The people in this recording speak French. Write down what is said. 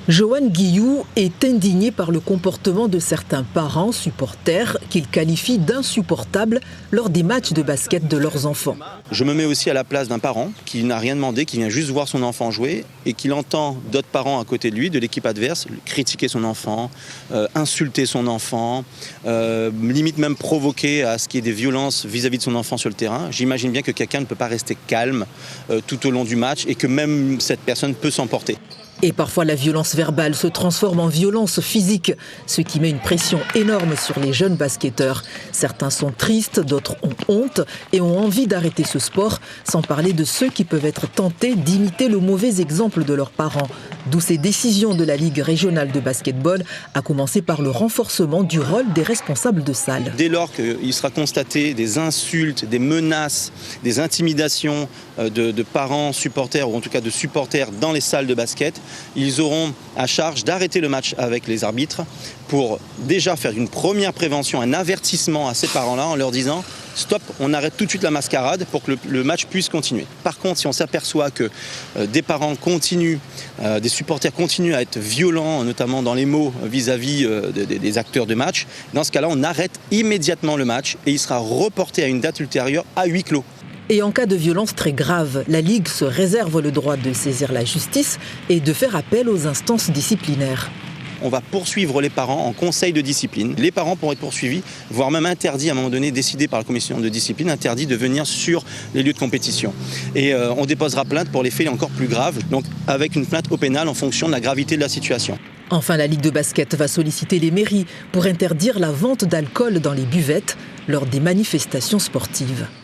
Joanne Guillou est indignée par le comportement de certains parents supporters qu'il qualifie d'insupportables lors des matchs de basket de leurs enfants. Je me mets aussi à la place d'un parent qui n'a rien demandé, qui vient juste voir son enfant jouer et qu'il entend d'autres parents à côté de lui, de l'équipe adverse, critiquer son enfant, insulter son enfant, limite même provoquer à ce qu'il y ait des violences vis-à-vis de son enfant sur le terrain. J'imagine bien que quelqu'un ne peut pas rester calme tout au long du match et que même cette personne peut s'emporter. Et parfois, la violence verbale se transforme en violence physique, ce qui met une pression énorme sur les jeunes basketteurs. Certains sont tristes, d'autres ont honte et ont envie d'arrêter ce sport, sans parler de ceux qui peuvent être tentés d'imiter le mauvais exemple de leurs parents. D'où ces décisions de la Ligue régionale de basketball, à commencer par le renforcement du rôle des responsables de salle. Dès lors qu'il sera constaté des insultes, des menaces, des intimidations de parents supporters, ou en tout cas de supporters dans les salles de basket, ils auront à charge d'arrêter le match avec les arbitres pour déjà faire une première prévention, un avertissement à ces parents-là en leur disant « Stop, on arrête tout de suite la mascarade pour que le match puisse continuer ». Par contre, si on s'aperçoit que des parents continuent, des supporters continuent à être violents, notamment dans les mots vis-à-vis des acteurs de match, dans ce cas-là, on arrête immédiatement le match et il sera reporté à une date ultérieure à huis clos. Et en cas de violence très grave, la Ligue se réserve le droit de saisir la justice et de faire appel aux instances disciplinaires. On va poursuivre les parents en conseil de discipline. Les parents pourront être poursuivis, voire même interdits à un moment donné, décidé par la commission de discipline, interdits de venir sur les lieux de compétition. Et on déposera plainte pour les faits encore plus graves, donc avec une plainte au pénal en fonction de la gravité de la situation. Enfin, la Ligue de basket va solliciter les mairies pour interdire la vente d'alcool dans les buvettes lors des manifestations sportives.